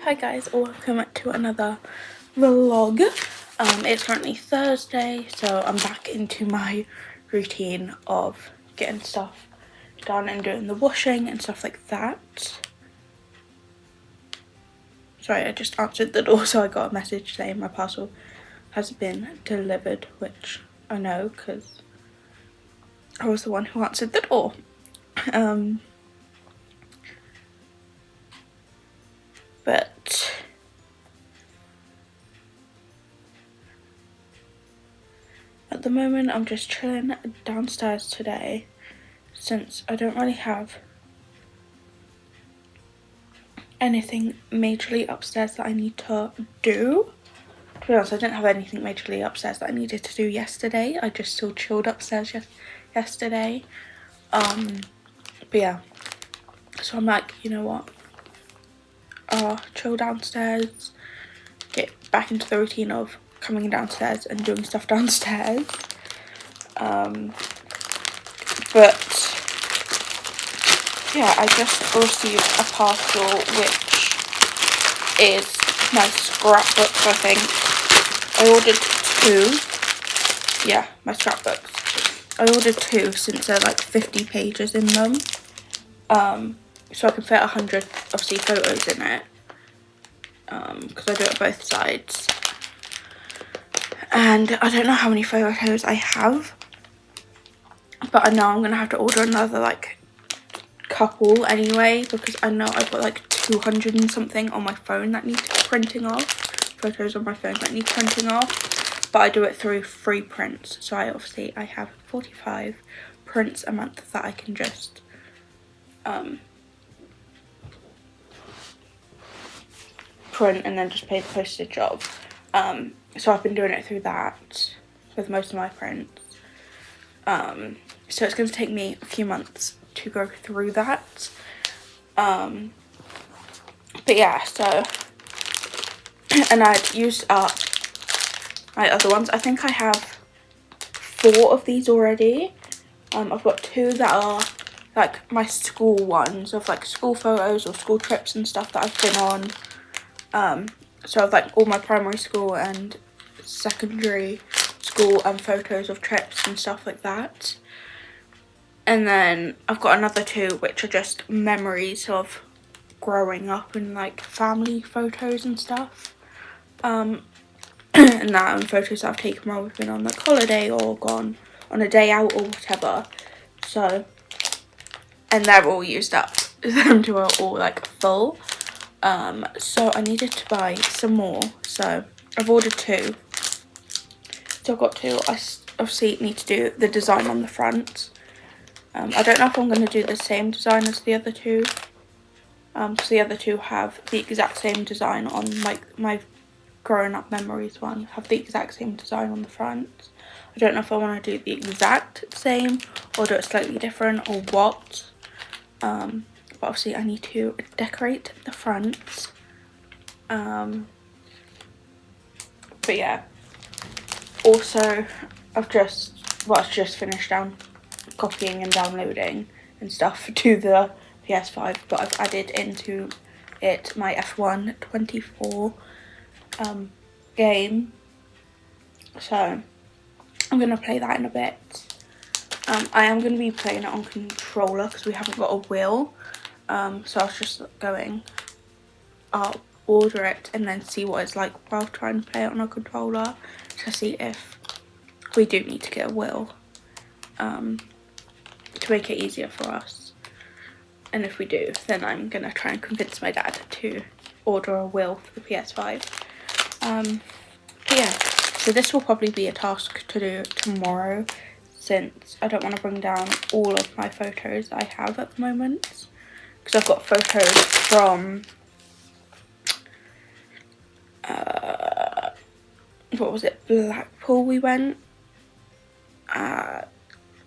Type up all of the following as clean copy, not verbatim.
Hi guys, welcome to another vlog. It's currently Thursday, so I'm back into my routine of getting stuff done and doing the washing and stuff like that. Sorry, I just answered the door, so I got a message saying my parcel has been delivered, which I know because I was the one who answered the door. But at the moment I'm just chilling downstairs today since I don't really have anything majorly upstairs that I need to do. To be honest, I didn't have anything majorly upstairs that I needed to do yesterday. I just still chilled upstairs yesterday. But yeah, so I'm like, you know what, chill downstairs, get back into the routine of coming downstairs and doing stuff downstairs. But yeah, I just received a parcel which is my scrapbooks, I think. I ordered 2. Yeah, my scrapbooks. I ordered 2 since they're like 50 pages in them. So I can fit 100 obviously photos in it. Because I do it both sides. And I don't know how many photos I have, but I know I'm gonna have to order another like couple anyway, because I know I've got like 200 and something on my phone that need printing off. Photos on my phone that need printing off, but I do it through free prints, so I have 45 prints a month that I can just print and then just pay the postage of. So I've been doing it through that with most of my prints. So it's going to take me a few months to go through that. But yeah, so, and I'd used up my other ones. I think I have 4 of these already. I've got 2 that are like my school ones of like school photos or school trips and stuff that I've been on. So of like all my primary school and secondary school photos of trips and stuff like that. And then I've got another 2 which are just memories of growing up and like family photos and stuff. And that photos that I've taken while we've been on like holiday or gone on a day out or whatever. So, and they're all used up. Them 2 are all like full. So I needed to buy some more, so I've ordered 2. So I've got 2. I obviously need to do the design on the front. I don't know if I'm going to do the same design as the other 2, because the other 2 have the exact same design on my growing up memories one, have the exact same design on the front. I don't know if I want to do the exact same or do it slightly different or what. But obviously I need to decorate the front. But yeah, also I've just finished copying and downloading and stuff to the PS5, but I've added into it my F1 24 game, so I'm going to play that in a bit. I am going to be playing it on controller because we haven't got a wheel. So I was just going, I'll order it and then see what it's like while trying to play it on a controller to see if we do need to get a wheel to make it easier for us. And if we do, then I'm going to try and convince my dad to order a wheel for the PS5. But yeah, so this will probably be a task to do tomorrow, since I don't want to bring down all of my photos I have at the moment, because I've got photos from what was it, Blackpool we went,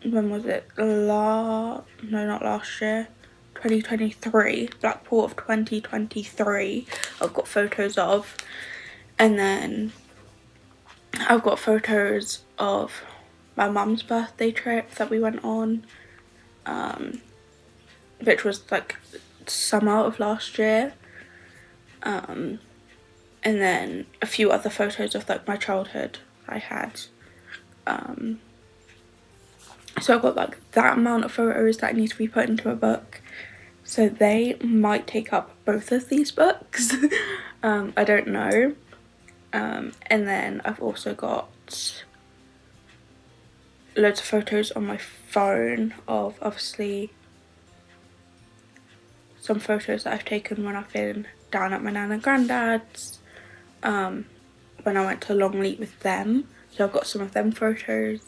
when was it, no, not last year, 2023, Blackpool of 2023, I've got photos of. And then I've got photos of my mum's birthday trip that we went on, which was like summer of last year. and then a few other photos of like my childhood I had. So I've got like that amount of photos that need to be put into a book, so they might take up both of these books. I don't know. And then I've also got loads of photos on my phone of obviously some photos that I've taken when I've been down at my nan and granddad's, when I went to Longleat with them. So I've got some of them photos.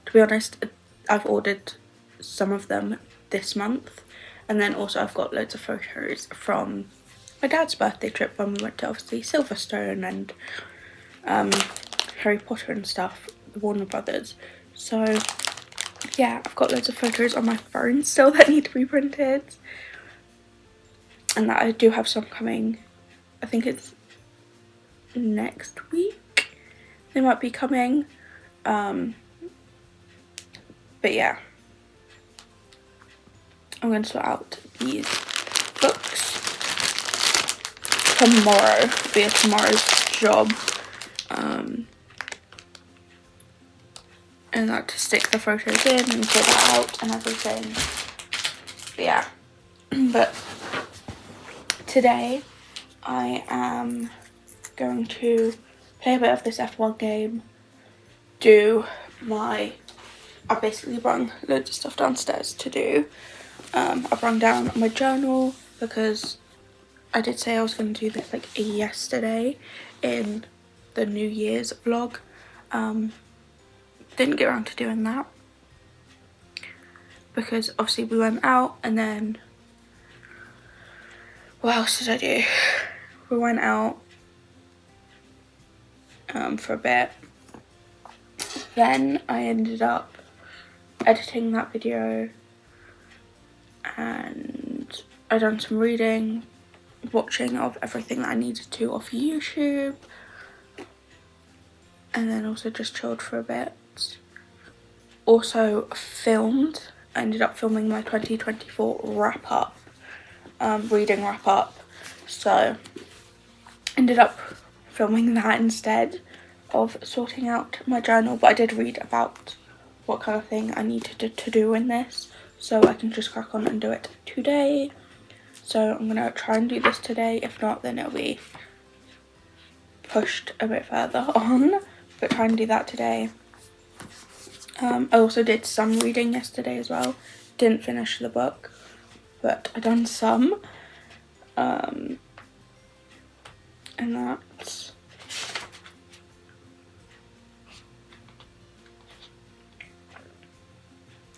To be honest, I've ordered some of them this month. And then also I've got loads of photos from my dad's birthday trip when we went to obviously Silverstone and Harry Potter and stuff, the Warner Brothers. So yeah, I've got loads of photos on my phone still that need to be printed. And that I do have some coming, I think it's next week they might be coming. But yeah, I'm going to sort out these books tomorrow. It'll be tomorrow's job. And that to stick the photos in and sort that out and everything. But yeah, but today I am going to play a bit of this F1 game, I basically brung loads of stuff downstairs to do. I brung down my journal because I did say I was going to do this like yesterday in the New Year's vlog. Didn't get around to doing that because obviously we went out, and then what else did I do? We went out for a bit. Then I ended up editing that video, and I done some reading, watching of everything that I needed to off YouTube, and then also just chilled for a bit. Also filmed, I ended up filming my 2024 wrap up, reading wrap up, so ended up filming that instead of sorting out my journal. But I did read about what kind of thing I needed to do in this, so I can just crack on and do it today. So I'm gonna try and do this today. If not, then it'll be pushed a bit further on, but try and do that today. I also did some reading yesterday as well. Didn't finish the book, but I done some. And that's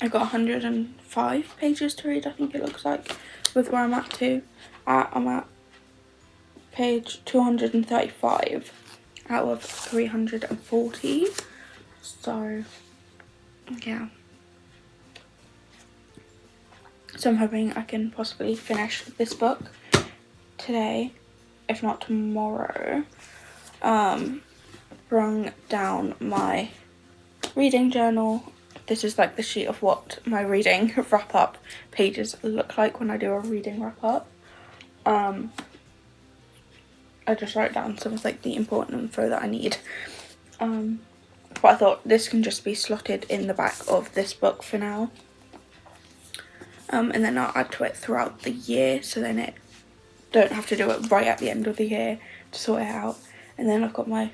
I got 105 pages to read, I think it looks like, with where I'm at to. I'm at page 235 out of 340. So yeah, so I'm hoping I can possibly finish this book today, if not tomorrow. Brung down my reading journal. This is like the sheet of what my reading wrap up pages look like when I do a reading wrap up. I just wrote down some of like the important info that I need. But I thought this can just be slotted in the back of this book for now. And then I'll add to it throughout the year, so then it don't have to do it right at the end of the year to sort it out. And then I've got my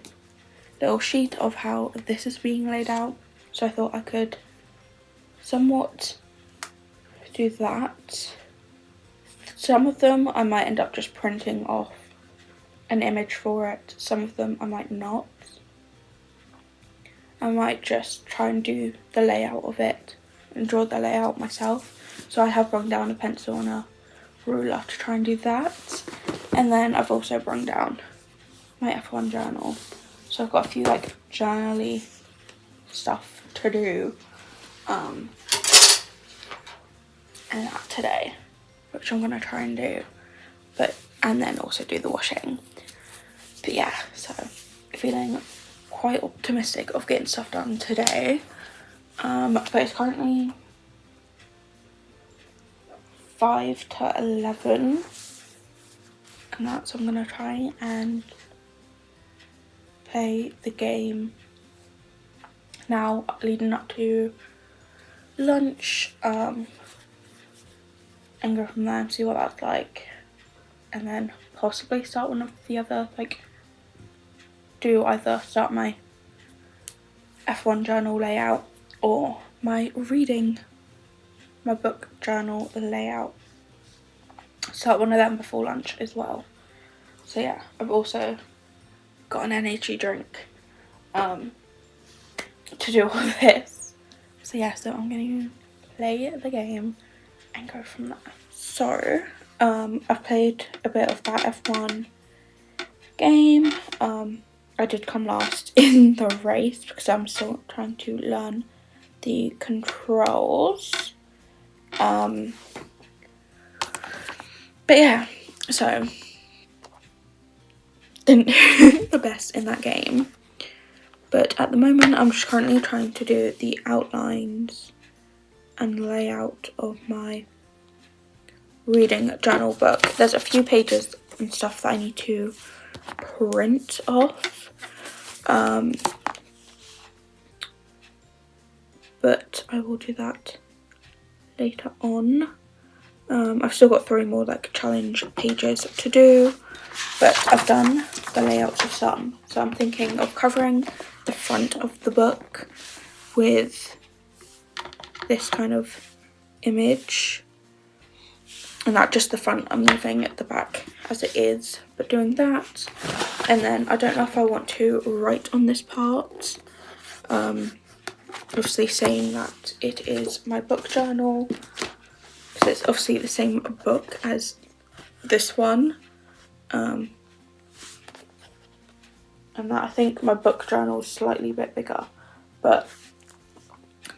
little sheet of how this is being laid out, so I thought I could somewhat do that. Some of them I might end up just printing off an image for it, some of them I might not. I might just try and do the layout of it and draw the layout myself. So I have brought down a pencil and a ruler to try and do that. And then I've also brought down my F1 journal. So I've got a few like journaly stuff to do. And that today, which I'm gonna try and do. And then also do the washing. But yeah, so feeling quite optimistic of getting stuff done today. But it's currently 5 to 11. and that, so I'm gonna try and play the game now leading up to lunch, and go from there and see what that's like, and then possibly start one of the other, like, do either start my F1 journal layout or my book journal layout. Start one of them before lunch as well. So yeah, I've also got an energy drink to do all this. So yeah, so I'm going to play the game and go from there. So I've played a bit of that F1 game. I did come last in the race because I'm still trying to learn the controls. But yeah, so didn't do the best in that game. But at the moment I'm just currently trying to do the outlines and layout of my reading journal book. There's a few pages and stuff that I need to print off. But I will do that later on. I've still got 3 more like challenge pages to do, but I've done the layouts of some. So I'm thinking of covering the front of the book with this kind of image, and not just the front, I'm leaving the back as it is, but doing that. And then I don't know if I want to write on this part, obviously saying that it is my book journal, because it's obviously the same book as this one, and that I think my book journal is slightly a bit bigger, but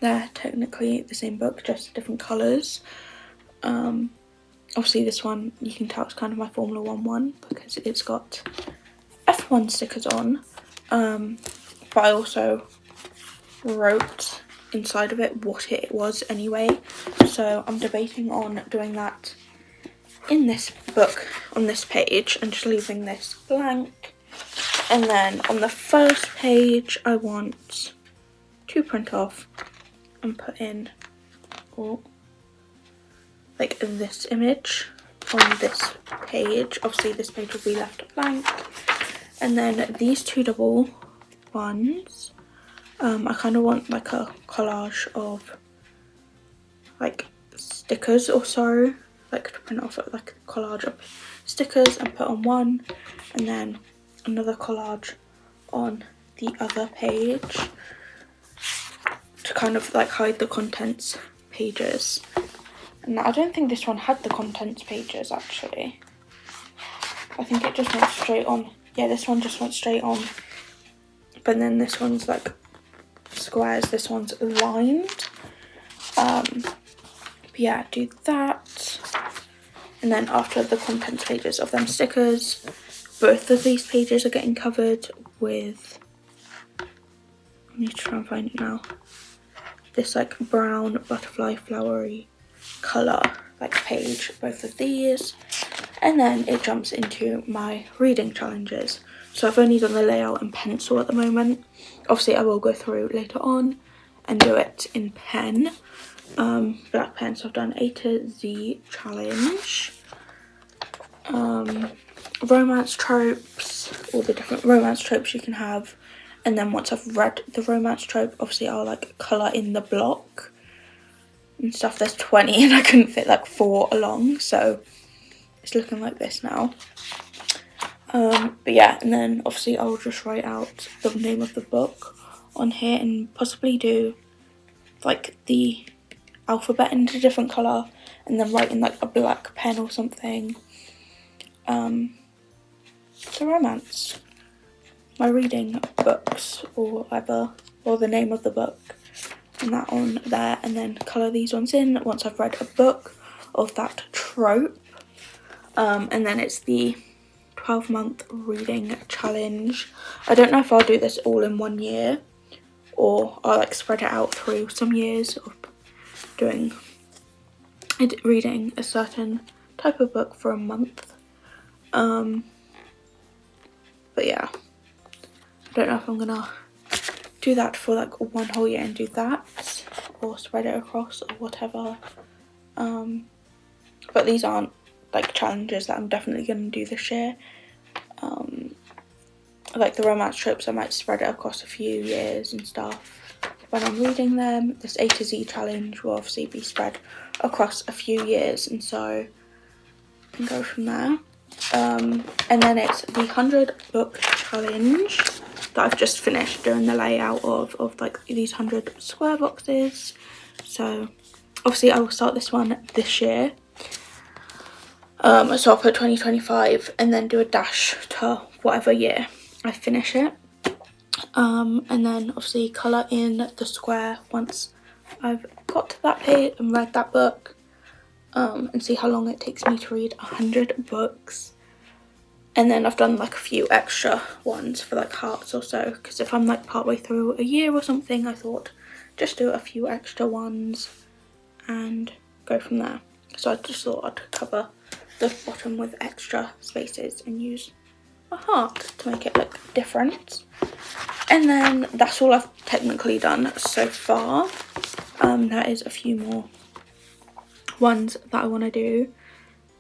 they're technically the same book, just different colours. Obviously this one, you can tell it's kind of my Formula 1 one because it's got F1 stickers on, but I also wrote inside of it what it was anyway, so I'm debating on doing that in this book on this page and just leaving this blank, and then on the first page I want to print off and put in like this image on this page. Obviously this page will be left blank, and then these 2 double ones, I kind of want like a collage of like stickers or so, like to print off like a collage of stickers and put on one, and then another collage on the other page to kind of like hide the contents pages. And I don't think this one had the contents pages actually. I think it just went straight on. Yeah, this one just went straight on, but then this one's like squares, this one's lined. But yeah, do that, and then after the contents pages of them stickers, both of these pages are getting covered with, I need to try and find it now, this like brown butterfly flowery colour like page, both of these, and then it jumps into my reading challenges. So I've only done the layout in pencil at the moment. Obviously I will go through later on and do it in pen, black pen. So I've done A to Z challenge, romance tropes, all the different romance tropes you can have, and then once I've read the romance trope, obviously I'll like colour in the block and stuff. There's 20 and I couldn't fit like 4 along, so it's looking like this now. But yeah, and then obviously I'll just write out the name of the book on here and possibly do like the alphabet in a different colour and then write in like a black pen or something. The romance, my reading books or whatever, or the name of the book, and that on there, and then colour these ones in once I've read a book of that trope. And then it's the 12-month reading challenge. I don't know if I'll do this all in 1 year or I'll like spread it out through some years of reading a certain type of book for a month. But yeah, I don't know if I'm gonna do that for like 1 whole year and do that, or spread it across or whatever. But these aren't like challenges that I'm definitely gonna do this year. Like the romance trips, I might spread it across a few years and stuff when I'm reading them. This A to Z challenge will obviously be spread across a few years, and so I can go from there. And then it's the 100 book challenge that I've just finished doing the layout of like these 100 square boxes. So obviously I will start this one this year. So I'll put 2025 and then do a dash to whatever year I finish it. And then obviously colour in the square once I've got to that page and read that book, and see how long it takes me to read 100 books. And then I've done like a few extra ones for like hearts or so, because if I'm like partway through a year or something, I thought just do a few extra ones and go from there. So I just thought I'd cover the bottom with extra spaces and use a heart to make it look different. And then that's all I've technically done so far. There is a few more ones that I want to do.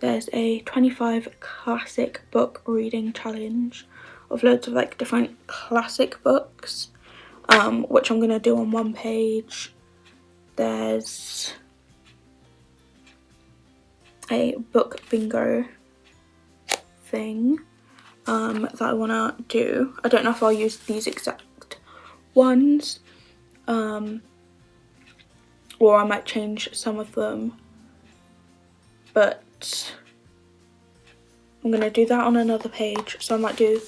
There's a 25 classic book reading challenge of loads of like different classic books, which I'm going to do on one page. There's a book bingo thing that I want to do. I don't know if I'll use these exact ones, or I might change some of them, but I'm going to do that on another page. So I might do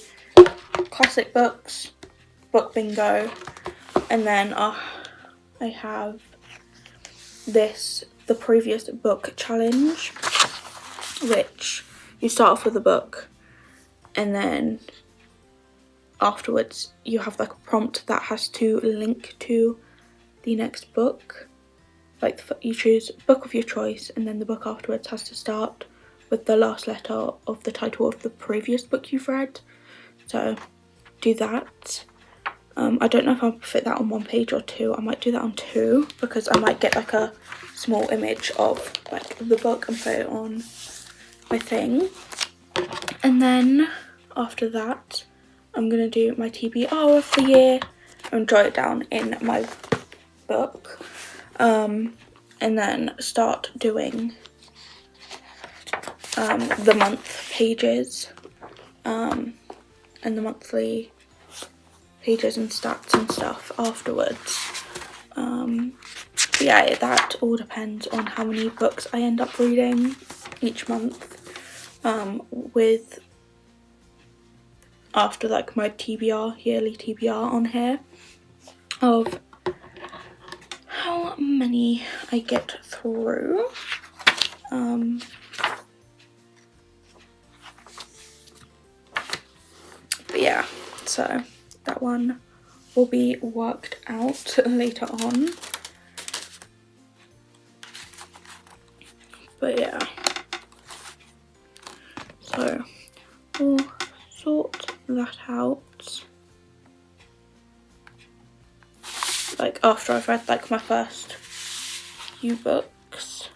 classic books, book bingo, and then I have the previous book challenge, which you start off with a book and then afterwards you have like a prompt that has to link to the next book. Like you choose book of your choice, and then the book afterwards has to start with the last letter of the title of the previous book you've read. So do that. I don't know if I'll fit that on one page or two. I might do that on two, because I might get like a small image of like the book and put it on my thing. And then after that, I'm gonna do my TBR of the year and jot it down in my book, and then start doing the month pages, and the monthly pages and stats and stuff afterwards. Yeah, that all depends on how many books I end up reading each month, with after like my TBR, yearly TBR on here of how many I get through. But yeah, so that one will be worked out later on. But yeah, so we'll sort that out like after I've read like my first few books.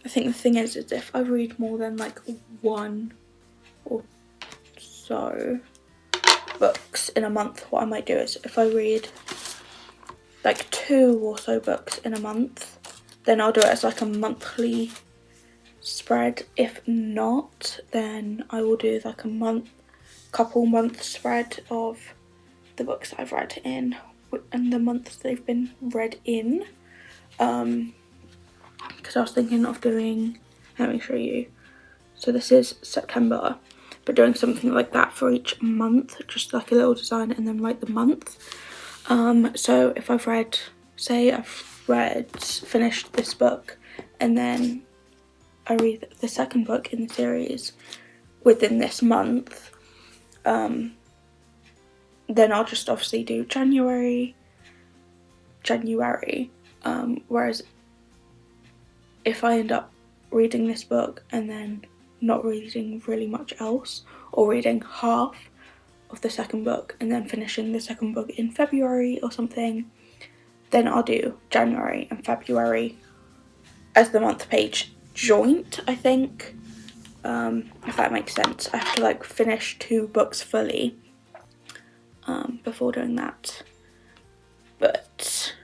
I think the thing is if I read more than like one or so books in a month, what I might do is if I read like 2 or so books in a month, then I'll do it as like a monthly spread. If not, then I will do like a couple month spread of the books that I've read in and the months they've been read in. Because I was thinking of doing, let me show you. So this is September, but doing something like that for each month, just like a little design and then write the month. So if I've read, say I've finished this book, and then I read the second book in the series within this month, then I'll just obviously do January, whereas if I end up reading this book and then not reading really much else, or reading half of the second book and then finishing the second book in February or something, then I'll do January and February as the month page joint, I think, if that makes sense. I have to like finish 2 books fully before doing that. But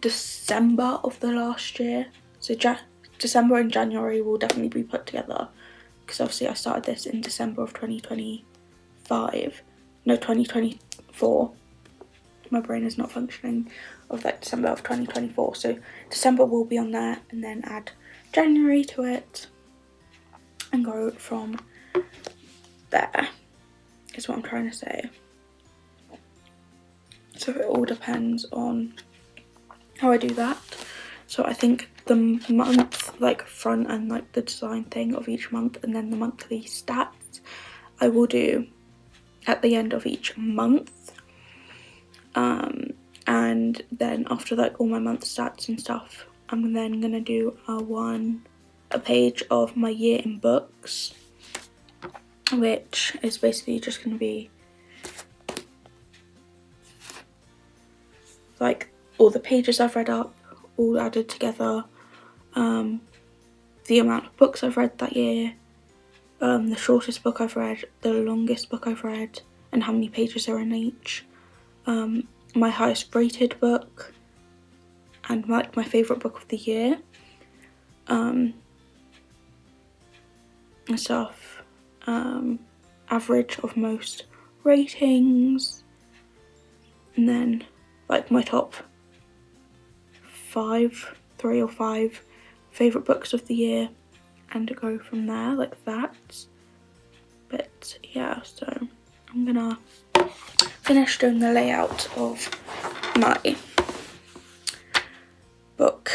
December of the last year, so December and January will definitely be put together, because obviously I started this in December of 2024. My brain is not functioning, of like December of 2024, so December will be on there, and then add January to it and go from there, is what I'm trying to say. So it all depends on how I do that. So I think the month like front and like the design thing of each month, and then the monthly stats I will do at the end of each month. And then after like all my month stats and stuff, I'm then gonna do a page of my year in books, which is basically just gonna be like all the pages I've read up, all added together, the amount of books I've read that year, the shortest book I've read, the longest book I've read, and how many pages are in each, my highest rated book, and like my favourite book of the year, and stuff, average of most ratings, and then like my top 3 or 5 favourite books of the year, and go from there like that. But yeah, so I'm gonna finish doing the layout of my book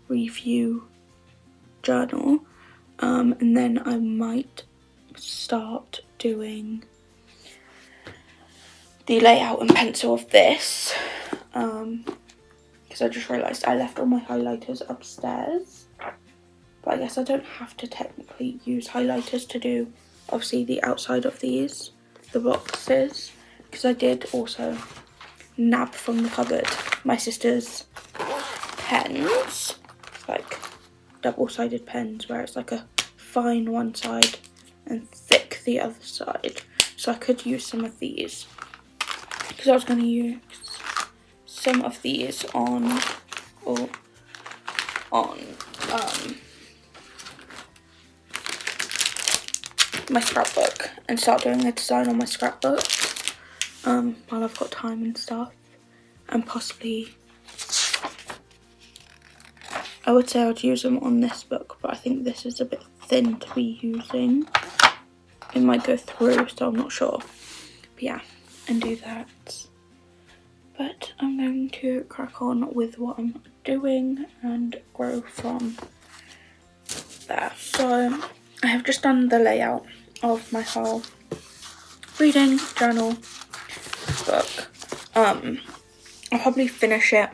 review journal, and then I might start doing the layout and pencil of this, because I just realised I left all my highlighters upstairs, but I guess I don't have to technically use highlighters to do obviously the outside of these, the boxes, because I did also nab from the cupboard my sister's pens, like double-sided pens, where it's like a fine one side and thick the other side, so I could use some of these, because I was going to use some of these on my scrapbook, and start doing a design on my scrapbook while I've got time and stuff, and possibly I would say I'd use them on this book, but I think this is a bit thin to be using. It might go through, so I'm not sure. But yeah, and do that. But I'm going to crack on with what I'm doing and grow from there. So I have just done the layout of my whole reading journal book. I'll probably finish it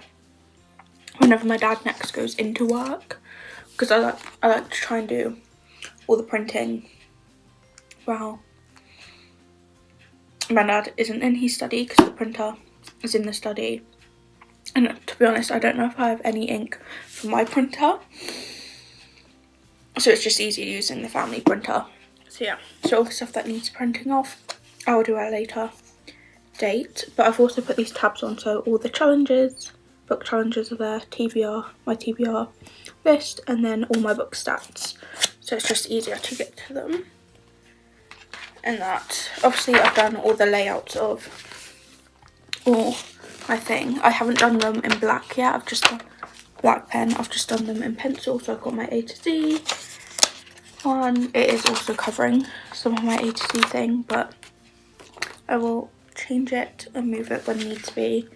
whenever my dad next goes into work, because I like to try and do all the printing while my dad isn't in his study, because the printer is in the study, and to be honest I don't know if I have any ink for my printer, so it's just easier using the family printer. So yeah, so all the stuff that needs printing off I'll do at a later date, but I've also put these tabs on, so all the challenges, book challenges are there, TBR, my TBR list, and then all my book stats, so it's just easier to get to them. And that, obviously I've done all the layouts of all my thing. I haven't done them in black yet, I've just done black pen, I've just done them in pencil, so I've got my A to Z one. It is also covering some of my A to Z thing, but I will change it and move it when needs be.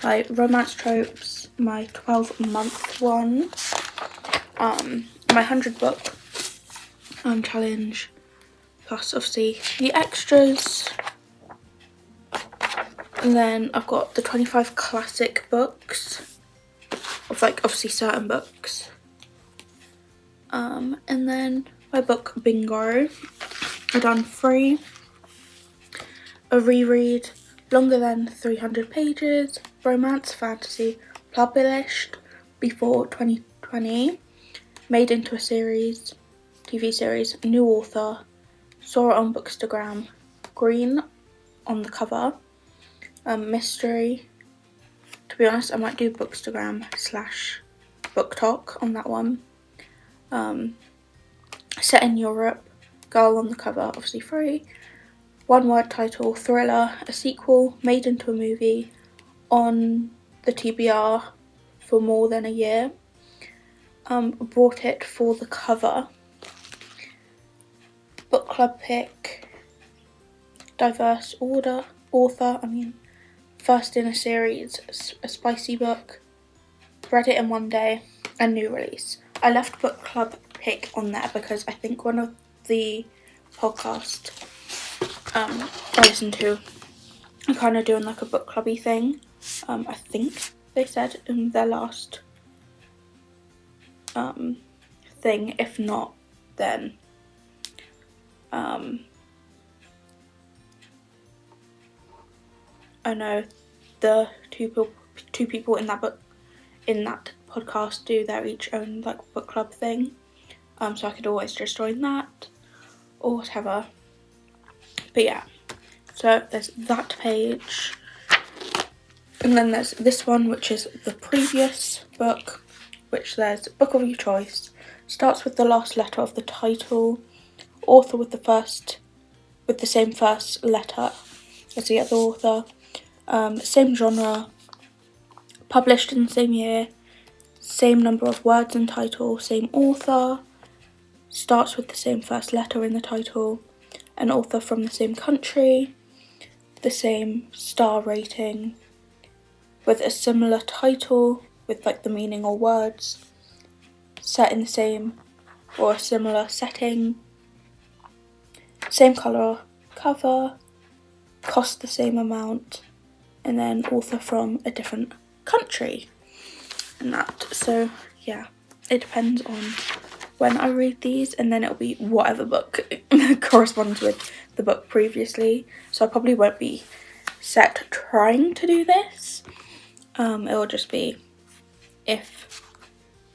My romance tropes, my 12-month one, my 100 book challenge, plus obviously the extras, and then I've got the 25 classic books, of like obviously certain books. And then my book bingo, I done 3. A reread, longer than 300 pages, romance fantasy, published before 2020, made into a series, TV series, new author, saw it on Bookstagram, green on the cover, mystery. To be honest, I might do Bookstagram / BookTok on that one. Set in Europe, girl on the cover, obviously 3. One word title, thriller, a sequel, made into a movie, on the TBR for more than a year. Bought it for the cover. Book club pick, diverse author, first in a series, a spicy book, read it in one day, a new release. I left book club pick on there because I think one of the podcasts I listened to are kind of doing like a book clubby thing. I think they said in their last thing. If not, then I know the two people in that podcast do their each own like book club thing. So I could always just join that or whatever. But yeah, so there's that page, and then there's this one, which is the previous book, which there's book of your choice, starts with the last letter of the title, author with the same first letter as the other author, same genre, published in the same year, same number of words in title, same author, starts with the same first letter in the title, an author from the same country, the same star rating, with a similar title with like the meaning or words, set in the same or a similar setting, same colour cover, cost the same amount, and then author from a different country and that. So yeah, it depends on when I read these, and then it'll be whatever book corresponds with the book previously. So I probably won't be set trying to do this. It'll just be if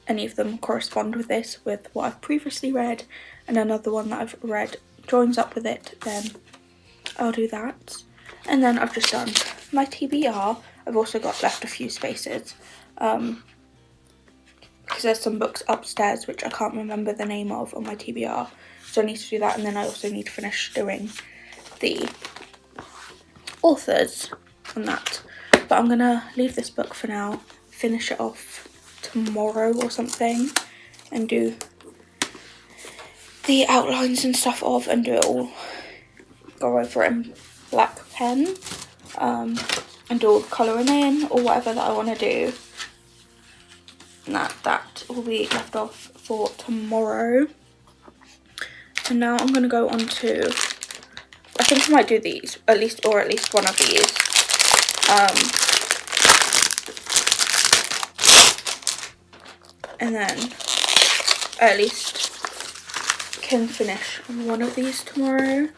any of them correspond with this, with what I've previously read, and another one that I've read joins up with it, then I'll do that. And then I've just done my TBR. I've also got left a few spaces, because there's some books upstairs which I can't remember the name of on my TBR, so I need to do that, and then I also need to finish doing the authors on that. But I'm gonna leave this book for now, finish it off tomorrow or something, and do the outlines and stuff of, and do it all, go over it in black pen, and do all the colouring in or whatever that I want to do. And that will be left off for tomorrow. And now I'm going to go on to, I think I might do these, at least one of these. And then I at least can finish one of these tomorrow.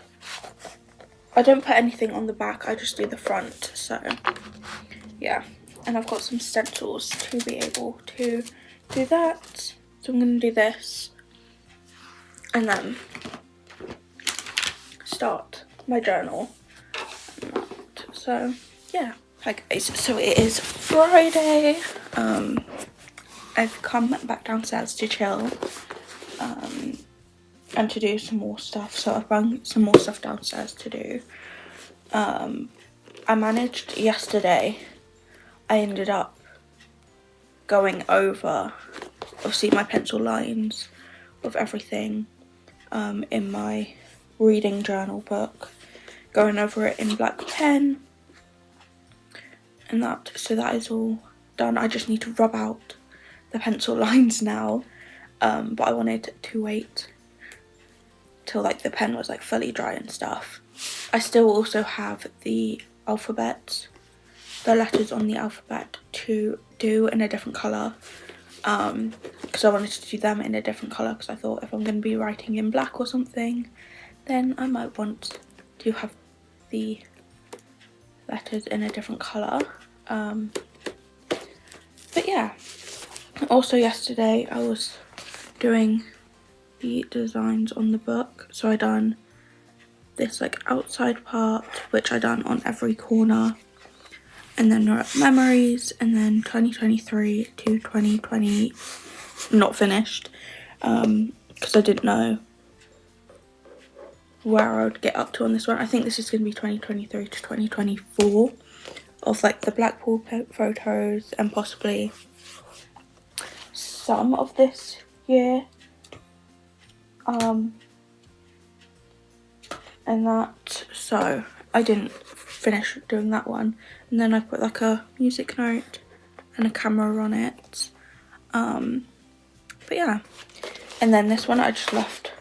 I don't put anything on the back, I just do the front, so yeah. And I've got some stencils to be able to do that. So I'm going to do this and then start my journal. So yeah. Hi guys, so it is Friday. I've come back downstairs to chill and to do some more stuff. So I've found some more stuff downstairs to do. I managed yesterday, I ended up going over, obviously, my pencil lines of everything in my reading journal book, going over it in black pen and that. So that is all done. I just need to rub out the pencil lines now, but I wanted to wait till like the pen was like fully dry and stuff. I still also have the alphabet, the letters on the alphabet to do in a different colour, because I wanted to do them in a different colour, because I thought if I'm going to be writing in black or something, then I might want to have the letters in a different colour. But yeah, also yesterday I was doing the designs on the book, so I done this like outside part, which I done on every corner, and then memories, and then 2023 to 2020 not finished, because I didn't know where I would get up to on this one. I think this is going to be 2023 to 2024 of like the Blackpool photos, and possibly some of this year, and that. So I didn't finish doing that one, and then I put like a music note and a camera on it, but yeah. And then this one I just left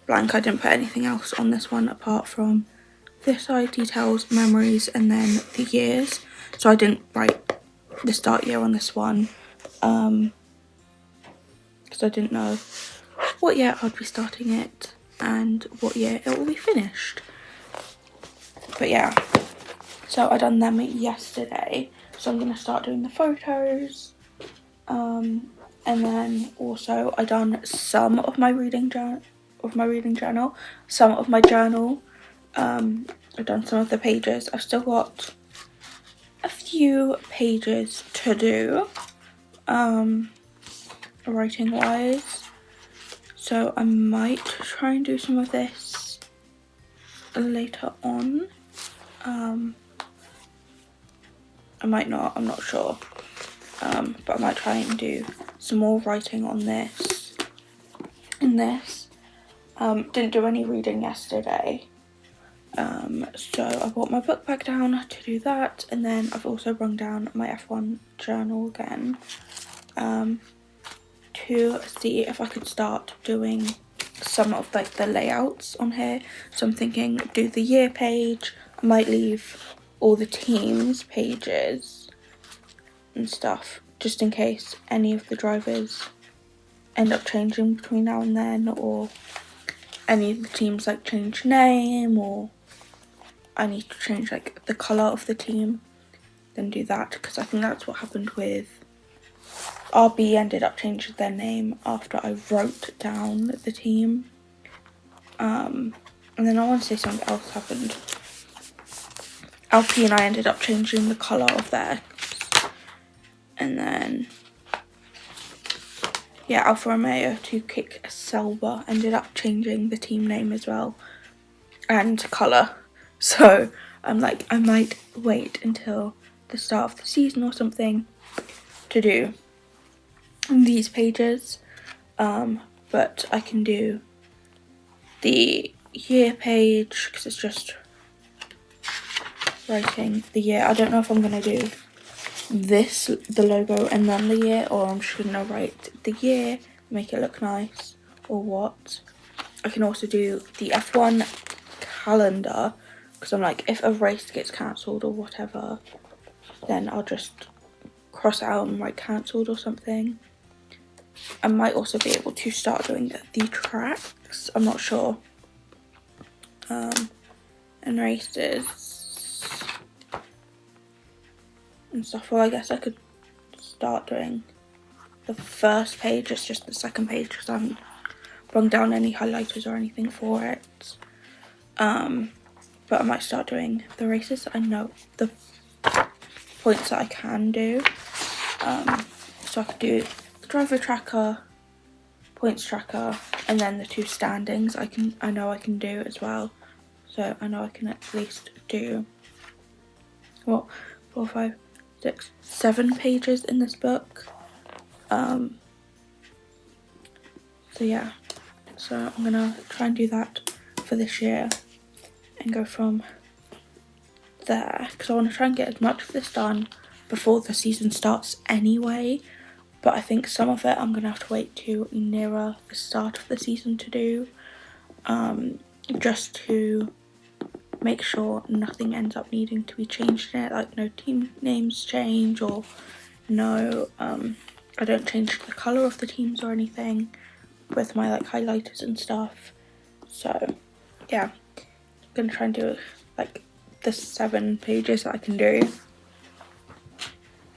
blank. I didn't put anything else on this one apart from this side, details, memories, and then the years. So I didn't write the start year on this one, because I didn't know what year I'd be starting it and what year it will be finished. But yeah, so I done them yesterday, so I'm gonna start doing the photos, and then also I done some of my reading journal, some of my journal. I've done some of the pages. I've still got a few pages to do, writing wise, so I might try and do some of this later on. I might not, I'm not sure, but I might try and do some more writing on this and this. Didn't do any reading yesterday, so I brought my book back down to do that, and then I've also brought down my F1 journal again, to see if I could start doing some of like the layouts on here. So I'm thinking do the year page, I might leave all the teams pages and stuff, just in case any of the drivers end up changing between now and then, or any of the teams like change name, or I need to change like the colour of the team, then do that, because I think that's what happened with RB. Ended up changing their name after I wrote down the team, and then I want to say something else happened. Alpine, I ended up changing the colour of theirs, and then yeah, Alfa Romeo to Kick Sauber ended up changing the team name as well, and colour. So I'm like, I might wait until the start of the season or something to do these pages, but I can do the year page because it's just writing the year. I don't know if I'm going to do this, the logo, and then the year, or I'm just going to write the year, make it look nice, or what. I can also do the F1 calendar, because I'm like, if a race gets cancelled or whatever, then I'll just cross it out and write cancelled or something. I might also be able to start doing the tracks, I'm not sure, and races and stuff. Well, I guess I could start doing the first page, it's just the second page because I haven't run down any highlighters or anything for it. But I might start doing the races. I know the points that I can do, so I could do the driver tracker, points tracker, and then the 2 standings I know I can do as well. So I know I can at least do, what, 4, 5, 6, 7 pages in this book. So yeah, so I'm gonna try and do that for this year and go from there, because I want to try and get as much of this done before the season starts anyway, but I think some of it I'm gonna have to wait to nearer the start of the season to do, just to make sure nothing ends up needing to be changed in it, like no team names change or no, I don't change the colour of the teams or anything with my like highlighters and stuff. So yeah, I'm gonna try and do like the 7 pages that I can do,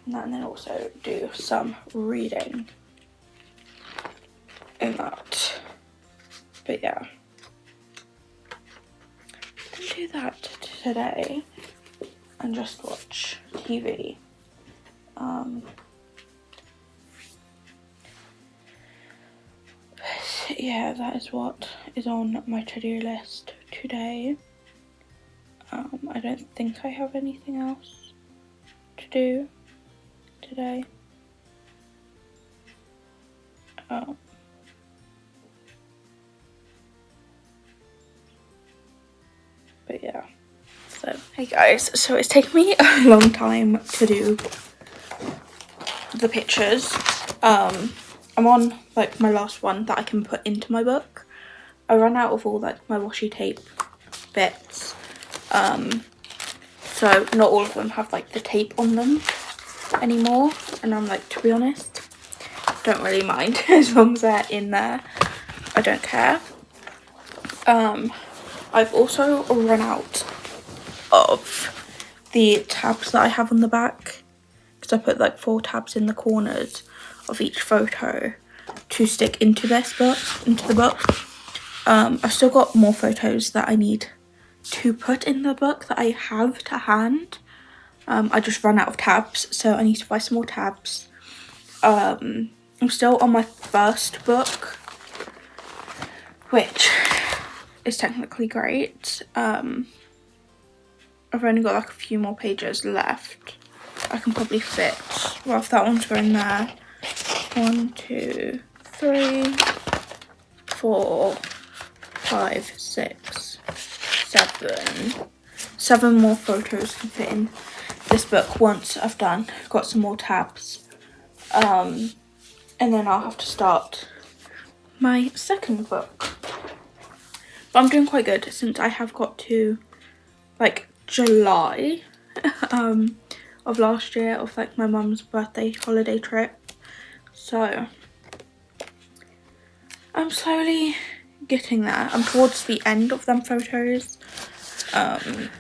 and then also do some reading in that. But yeah, I can do that today and just watch TV. Yeah, that is what is on my to-do list today. I don't think I have anything else to do today. But yeah, so hey guys, so it's taken me a long time to do the pictures. I'm on like my last one that I can put into my book. I ran out of all like my washi tape bits, so not all of them have like the tape on them anymore, and I'm like, to be honest, don't really mind as long as they're in there, I don't care. I've also run out of the tabs that I have on the back, because I put like 4 tabs in the corners of each photo to stick into the book. I've still got more photos that I need to put in the book that I have to hand. I just ran out of tabs, so I need to buy some more tabs. I'm still on my first book, which is technically great. I've only got like a few more pages left. I can probably fit, well, if that one's going there, 1, 2, 3, 4, 5, 6, 7 more photos can fit in this book once I've got some more tabs, and then I'll have to start my second book. But I'm doing quite good since I have got to like July of last year, of like my mum's birthday holiday trip, so I'm slowly getting there. I'm towards the end of them photos, and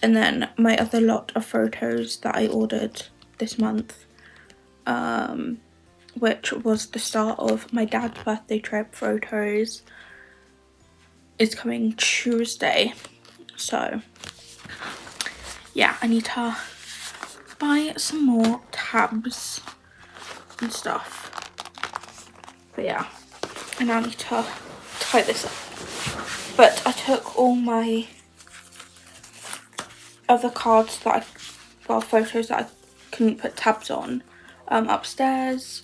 then my other lot of photos that I ordered this month, which was the start of my dad's birthday trip photos, is coming Tuesday. So yeah, I need to buy some more tabs and stuff. But yeah, I now need to tie this up. But I took all my other cards that photos that I couldn't put tabs on, upstairs.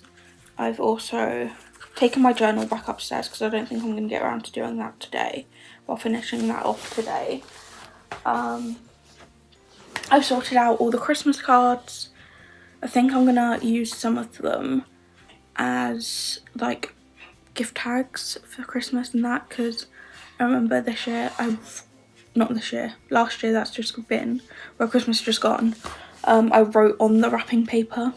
I've also taken my journal back upstairs because I don't think I'm going to get around to doing that today, while finishing that off today. I've sorted out all the Christmas cards. I think I'm going to use some of them as like gift tags for Christmas and that, because I remember last year that's just been, where Christmas has just gone, I wrote on the wrapping paper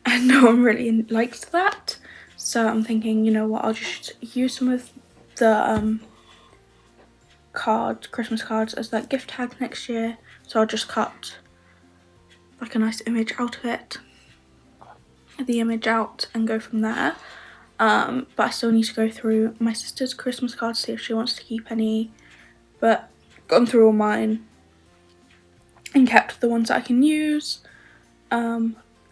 and no one really liked that, so I'm thinking, you know what, I'll just use some of the Christmas cards as like gift tags next year. So I'll just cut like a nice image out of it, and go from there. But I still need to go through my sister's Christmas cards, see if she wants to keep any, but gone through all mine and kept the ones that I can use.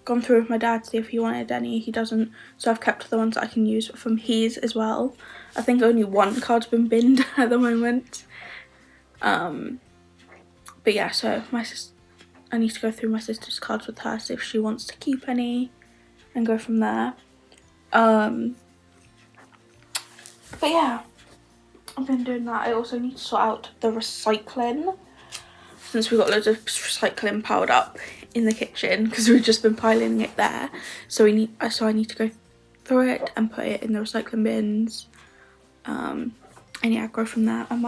Gone through with my dad, see if he wanted any. He doesn't, so I've kept the ones that I can use from his as well. I think only one card's been binned at the moment. But yeah, so I need to go through my sister's cards with her, see if she wants to keep any, and go from there. But yeah, I've been doing that. I also need to sort out the recycling, since we've got loads of recycling piled up in the kitchen because we've just been piling it there. So I need to go through it and put it in the recycling bins. And yeah, go from there. I'm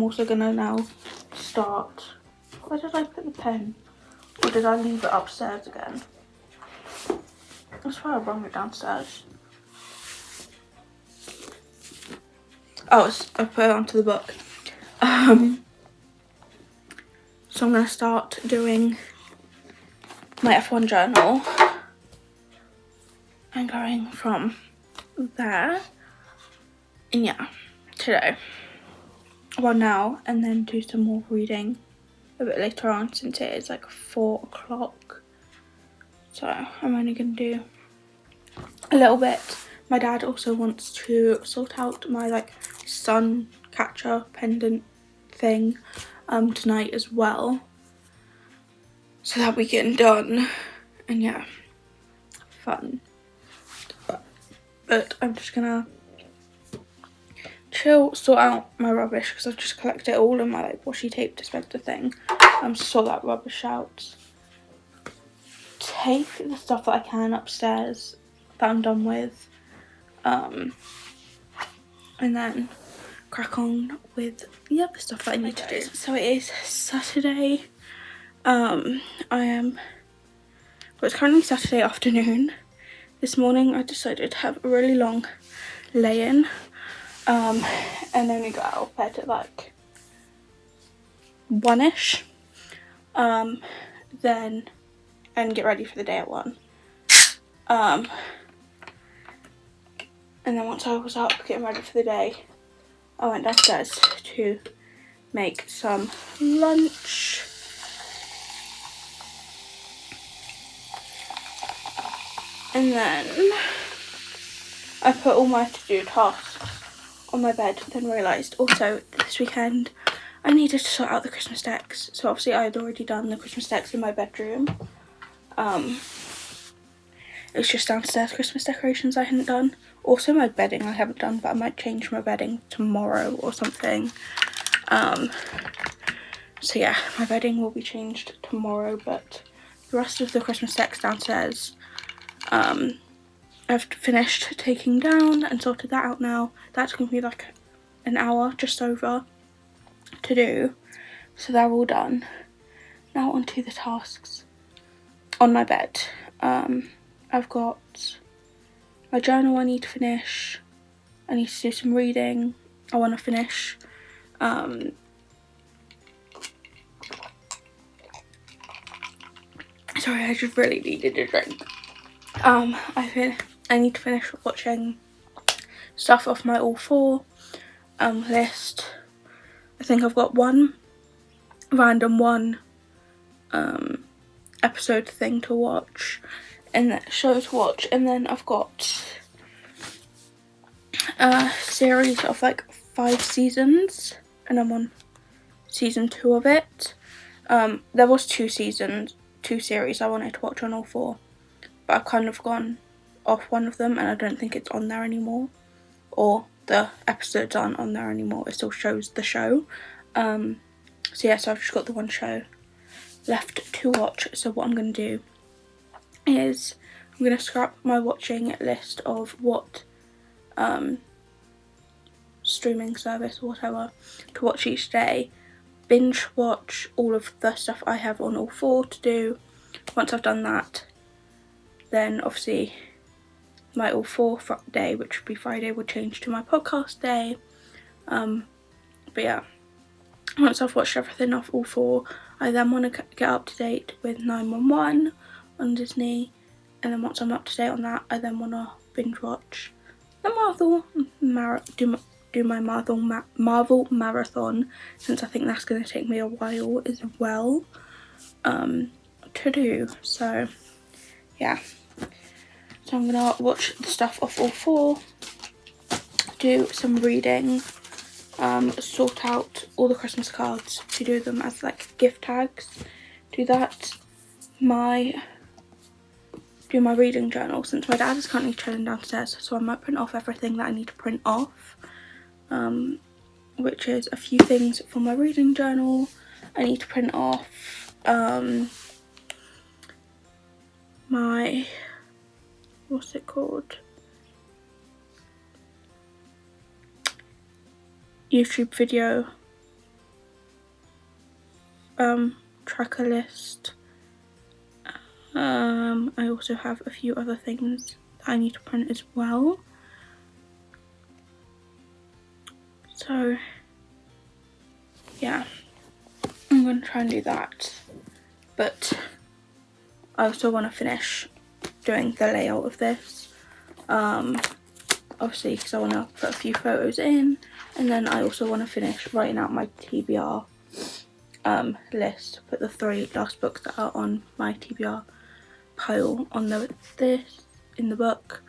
also gonna now start. Where did I put the pen? Or did I leave it upstairs again? That's why I brought it downstairs. Oh, I put it onto the book. So I'm going to start doing my F1 journal. And going from there. And yeah, today. Well, now, and then do some more reading a bit later on, since it is like 4 o'clock. So I'm only going to do a little bit. My dad also wants to sort out my like sun catcher pendant thing tonight as well, so that we get done. And yeah, fun. But I'm just gonna chill, sort out my rubbish, because I've just collected it all in my like washi tape dispenser thing. Sort that rubbish out, take the stuff that I can upstairs that I'm done with, and then crack on with the other stuff that I need to do. So it is Saturday. It's currently Saturday afternoon. This morning I decided to have a really long lay-in, and then we got out of bed at like 1ish, then and get ready for the day at 1. And then once I was up getting ready for the day, I went downstairs to make some lunch. And then I put all my to-do tasks on my bed, then realised also this weekend I needed to sort out the Christmas decks. So obviously I had already done the Christmas decks in my bedroom. It's just downstairs Christmas decorations I hadn't done. Also my bedding I haven't done, but I might change my bedding tomorrow or something. So yeah, my bedding will be changed tomorrow, but the rest of the Christmas decks downstairs I've finished taking down and sorted that out now. That's going to be like an hour, just over, to do. So they're all done. Now onto the tasks on my bed. I've got my journal I need to finish. I need to do some reading I want to finish. Sorry, I just really needed a drink. I need to finish watching stuff off my all 4 list. I think I've got one random episode thing to watch, and that show to watch, and then I've got a series of like 5 seasons, and I'm on season 2 of it. There was 2 series I wanted to watch on all 4, but I've kind of gone off one of them and I don't think it's on there anymore, or the episodes aren't on there anymore. It still shows the show. So yeah, so I've just got the one show left to watch. So what I'm going to do is I'm going to scrap my watching list of what streaming service or whatever to watch each day, binge watch all of the stuff I have on all 4 to do. Once I've done that, then obviously my all 4 day, which would be Friday, would change to my podcast day. But yeah, once I've watched everything off all 4, I then want to get up to date with 911 on Disney, and then once I'm up to date on that, I then want to binge watch the do my Marvel marathon, since I think that's going to take me a while as well to do. So yeah, so I'm gonna watch the stuff off all 4, do some reading, sort out all the Christmas cards to do them as like gift tags, do that, do my reading journal, since my dad is currently chilling downstairs, so I might print off everything that I need to print off, which is a few things for my reading journal. I need to print off my, what's it called, YouTube video tracker list, I also have a few other things that I need to print as well. So yeah, I'm going to try and do that. But I also want to finish doing the layout of this. Obviously because I want to put a few photos in, and then I also want to finish writing out my TBR list, put the 3 last books that are on my TBR pile on in the book,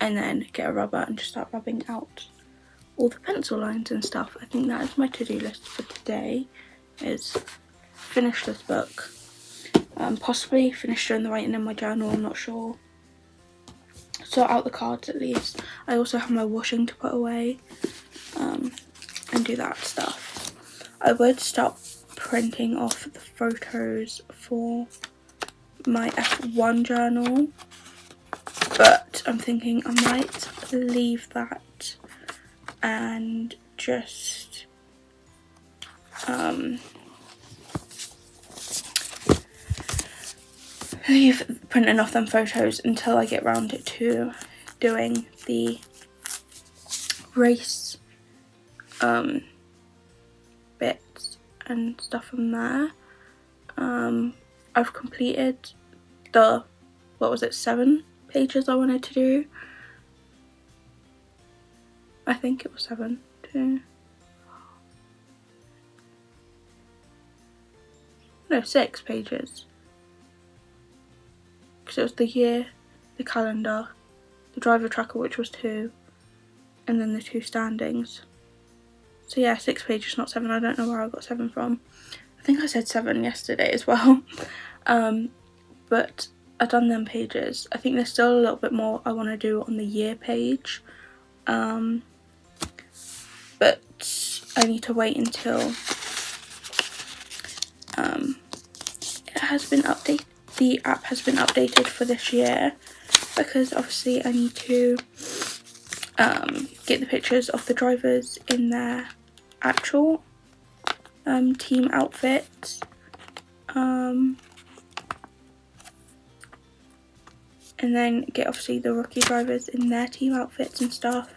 and then get a rubber and just start rubbing out all the pencil lines and stuff. I think that is my to-do list for today, is finish this book, possibly finish doing the writing in my journal, I'm not sure. Sort out the cards at least. I also have my washing to put away, and do that stuff. I would start printing off the photos for my F1 journal, but I'm thinking I might leave that and just leave printing off them photos until I get round to doing the race bits and stuff from there. I've completed the, 7 pages I wanted to do. I think it was 7 too. No, 6 pages. Because it was the year, the calendar, the driver tracker, which was 2, and then the 2 standings. So yeah, 6 pages, not 7. I don't know where I got 7 from. I think I said 7 yesterday as well. But I've done them pages. I think there's still a little bit more I want to do on the year page. But I need to wait until it has been updated. The app has been updated for this year, because obviously I need to get the pictures of the drivers in their actual team outfits, and then get obviously the rookie drivers in their team outfits and stuff.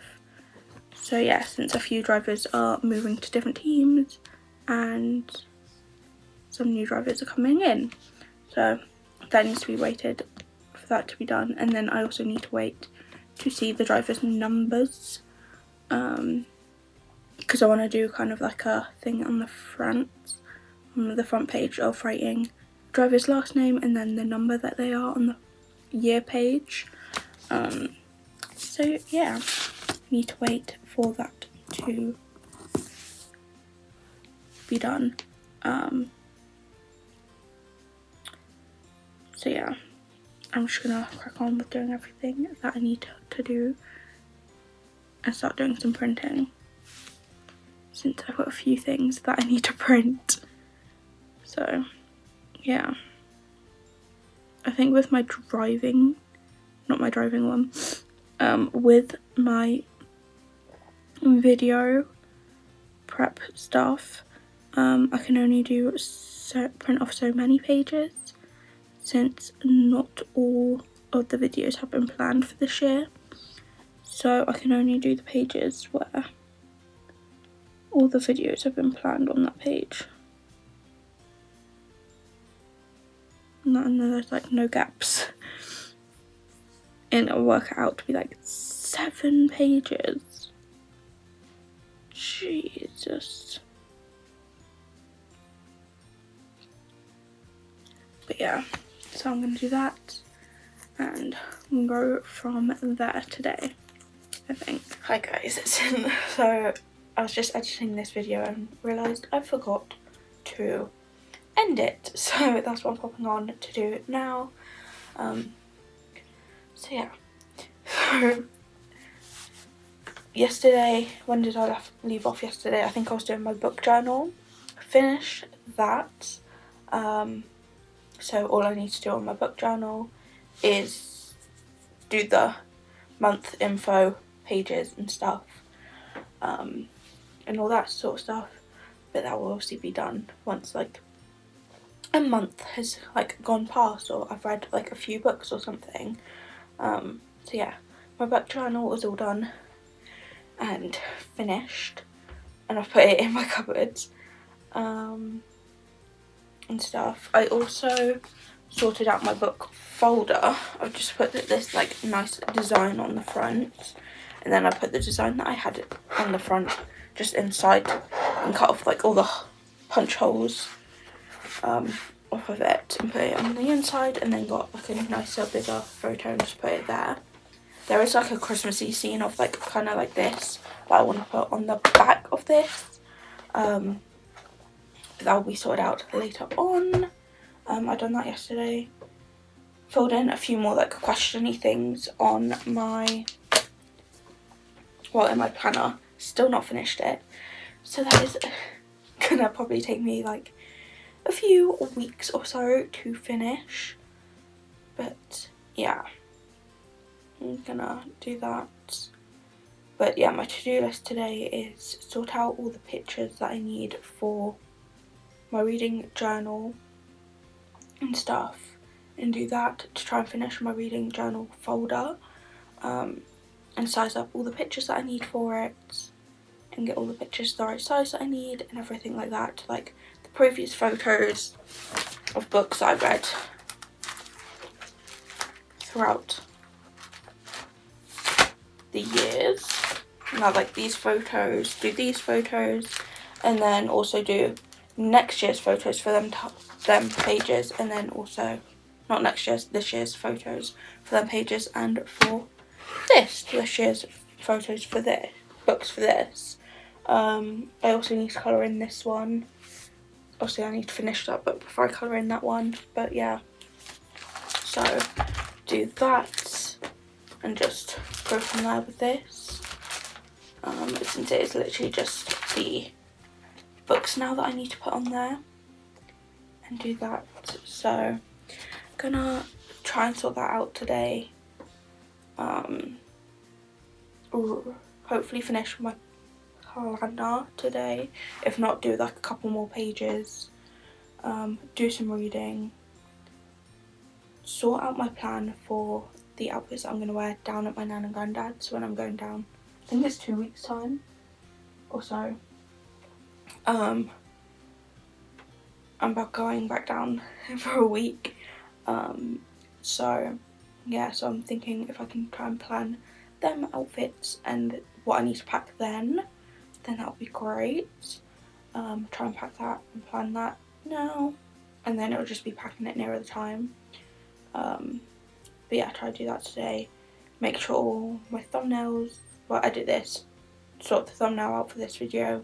So yeah, since a few drivers are moving to different teams and some new drivers are coming in, so that needs to be waited for that to be done. And then I also need to wait to see the drivers' numbers, because I want to do kind of like a thing on the front page of writing driver's last name and then the number that they are on the year page. So yeah, need to wait for that to be done. So yeah, I'm just gonna crack on with doing everything that I need to do and start doing some printing, since I've got a few things that I need to print. So yeah, I think with my driving, not my driving one, with my video prep stuff, I can only do print off so many pages, since not all of the videos have been planned for this year. So I can only do the pages where all the videos have been planned on that page. And then there's like no gaps. And it'll work out to be like 7 pages. Jesus. But yeah, so I'm going to do that and go from there today, I think. Hi guys, so I was just editing this video and realised I forgot to end it, so that's what I'm popping on to do now. So yeah, so yesterday, when did I leave off yesterday? I think I was doing my book journal. Finished that. So all I need to do on my book journal is do the month info pages and stuff, and all that sort of stuff, but that will obviously be done once like a month has like gone past, or I've read like a few books or something. So yeah, my book journal was all done and finished, and I've put it in my cupboards and stuff. I also sorted out my book folder. I've just put this like nice design on the front, and then I put the design that I had on the front just inside and cut off like all the punch holes off of it and put it on the inside, and then got like a nicer bigger photo and just put it there. There is like a Christmassy scene of like kind of like this that I want to put on the back of this. But that'll be sorted out later on. I done that yesterday. Filled in a few more like questiony things on my, well, in my planner. Still not finished it, so that is gonna probably take me like a few weeks or so to finish. But yeah, I'm gonna do that. But yeah, my to-do list today is sort out all the pictures that I need for my reading journal and stuff, and do that to try and finish my reading journal folder, and size up all the pictures that I need for it, and get all the pictures the right size that I need and everything like that, like the previous photos of books I read throughout the years. Now like these photos, do these photos, and then also do next year's photos for them pages, and then also not next year's, this year's photos for them pages, and for this year's photos for this books for this. I also need to colour in this one. Obviously I need to finish that book before I colour in that one, but yeah, so do that and just go from there with this, since it is literally just the books now that I need to put on there, and do that. So gonna try and sort that out today, hopefully finish my planner today, if not do like a couple more pages, do some reading, sort out my plan for the outfits that I'm going to wear down at my nan and granddad's when I'm going down. I think it's 2 weeks time or so. I'm about going back down for a week, so yeah, so I'm thinking if I can try and plan them outfits and what I need to pack then that would be great. Try and pack that and plan that now, and then it'll just be packing it nearer the time. But yeah, try to do that today. Make sure all my thumbnails, well, edit this, sort the thumbnail out for this video,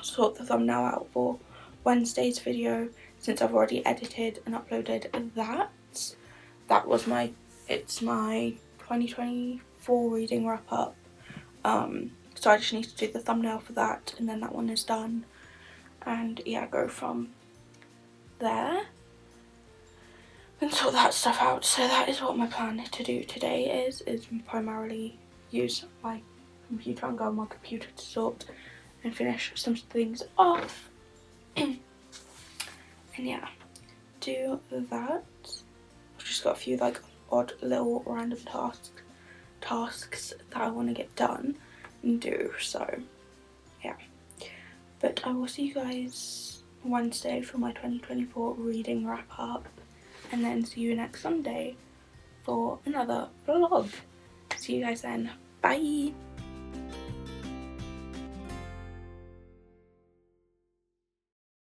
sort the thumbnail out for Wednesday's video, since I've already edited and uploaded that. That was it's my 2024 reading wrap up. So I just need to do the thumbnail for that, and then that one is done. And yeah, go from there and sort that stuff out. So that is what my plan to do today is primarily use my computer and go on my computer to sort and finish some things off. And yeah, do that. I've just got a few like odd little random tasks that I want to get done and do, so yeah. But I will see you guys Wednesday for my 2024 reading wrap up, and then see you next Sunday for another vlog. See you guys then. Bye.